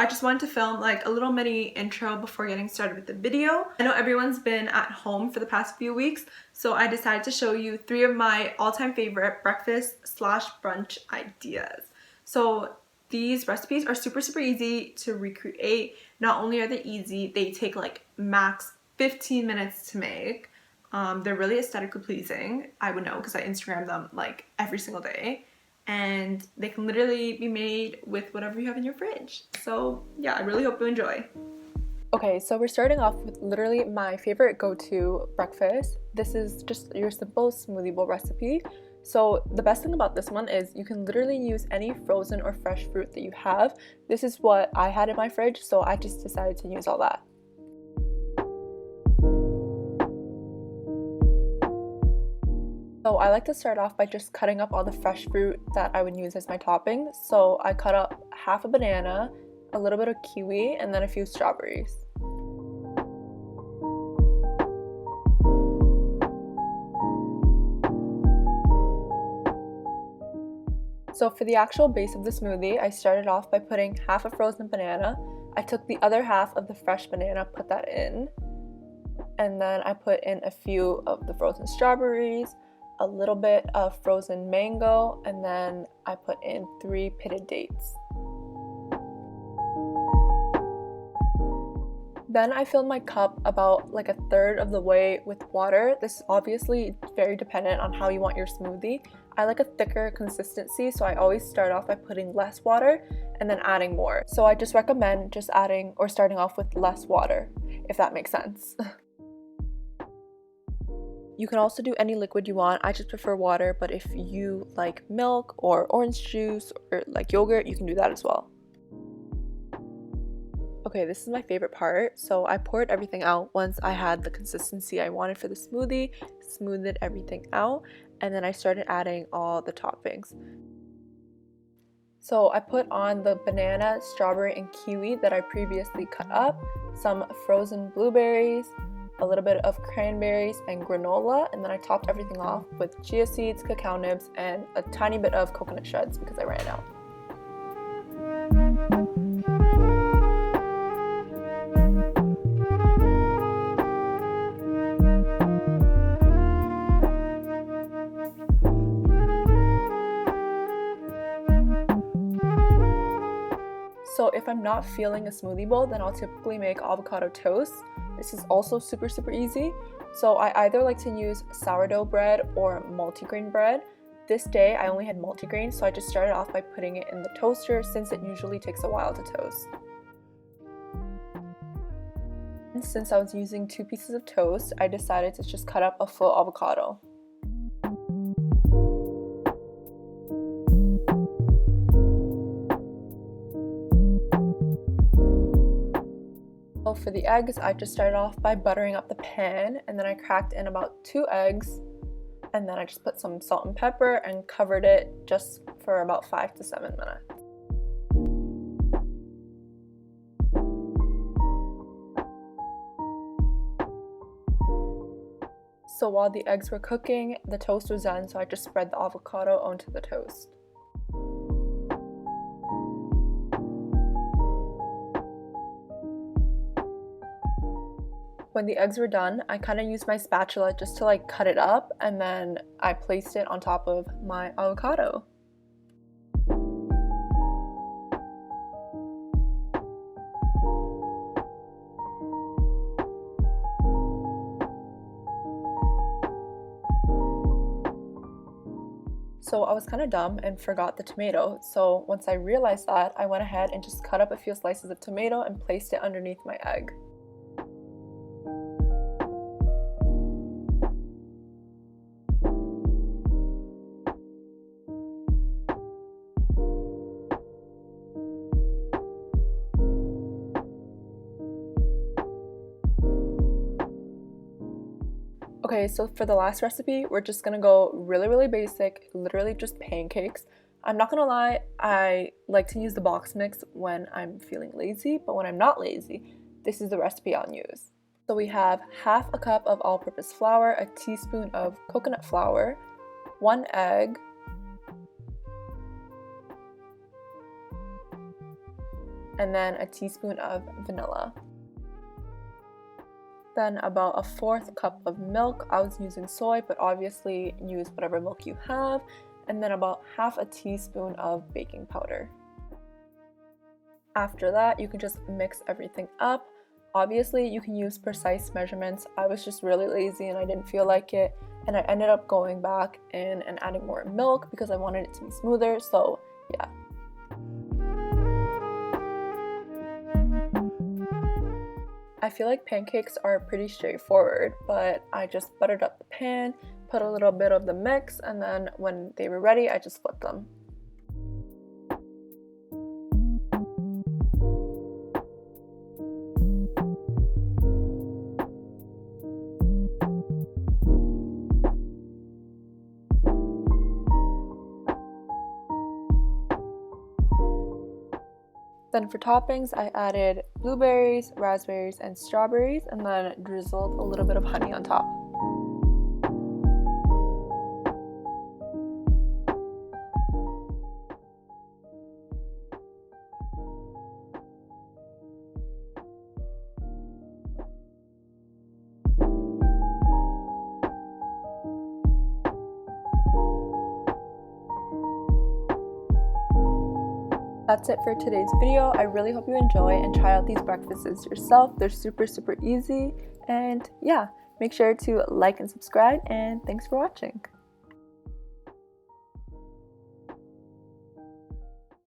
just wanted to film like a little mini intro before getting started with the video. I know everyone's been at home for the past few weeks, so I decided to show you 3 of my all-time favorite breakfast/brunch ideas. So these recipes are super easy to recreate. Not only are they easy, they take like max 15 minutes to make. They're really aesthetically pleasing. I would know because I Instagram them like every single day. And they can literally be made with whatever you have in your fridge. So yeah, I really hope you enjoy. Okay, so we're starting off with literally my favorite go-to breakfast. This is just your simple smoothie bowl recipe. So the best thing about this one is you can literally use any frozen or fresh fruit that you have. This is what I had in my fridge, so I just decided to use all that. So I like to start off by just cutting up all the fresh fruit that I would use as my topping. So I cut up half a banana, a little bit of kiwi, and then a few strawberries. So for the actual base of the smoothie, I started off by putting half a frozen banana. I took the other half of the fresh banana, put that in, and then I put in a few of the frozen strawberries, a little bit of frozen mango, and then I put in 3 pitted dates. Then I filled my cup about like a third of the way with water. This is obviously very dependent on how you want your smoothie. I like a thicker consistency, so I always start off by putting less water and then adding more. So I just recommend just adding or starting off with less water, if that makes sense. You can also do any liquid you want. I just prefer water, but if you like milk or orange juice or like yogurt, you can do that as well. Okay, this is my favorite part. So I poured everything out once I had the consistency I wanted for the smoothie, smoothed everything out, and then I started adding all the toppings. So I put on the banana, strawberry, and kiwi that I previously cut up, some frozen blueberries, a little bit of cranberries and granola, and then I topped everything off with chia seeds, cacao nibs, and a tiny bit of coconut shreds because I ran out. So if I'm not feeling a smoothie bowl, then I'll typically make avocado toast. This is also super easy. So I either like to use sourdough bread or multigrain bread. This day I only had multigrain, so I just started off by putting it in the toaster since it usually takes a while to toast. And since I was using 2 pieces of toast, I decided to just cut up a full avocado. For the eggs, I just started off by buttering up the pan, and then I cracked in about 2 eggs, and then I just put some salt and pepper and covered it just for about 5 to 7 minutes. So while the eggs were cooking, the toast was done, so I just spread the avocado onto the toast. When the eggs were done, I kind of used my spatula just to like cut it up, and then I placed it on top of my avocado. So I was kind of dumb and forgot the tomato. So once I realized that, I went ahead and just cut up a few slices of tomato and placed it underneath my egg. Okay, so for the last recipe, we're just gonna go really basic, literally just pancakes. I'm not gonna lie, I like to use the box mix when I'm feeling lazy, but when I'm not lazy, this is the recipe I'll use. So we have half a cup of all-purpose flour, a teaspoon of coconut flour, 1 egg, and then a teaspoon of vanilla. Then about a 1/4 cup of milk. I was using soy, but obviously use whatever milk you have. And then about 1/2 teaspoon of baking powder. After that, you can just mix everything up. Obviously, you can use precise measurements. I was just really lazy and I didn't feel like it. And I ended up going back in and adding more milk because I wanted it to be smoother. So yeah. I feel like pancakes are pretty straightforward, but I just buttered up the pan, put a little bit of the mix, and then when they were ready, I just flipped them. Then for toppings, I added blueberries, raspberries, and strawberries, and then drizzled a little bit of honey on top. That's it for today's video. I really hope you enjoy and try out these breakfasts yourself. They're super easy, and yeah, make sure to like and subscribe, and thanks for watching.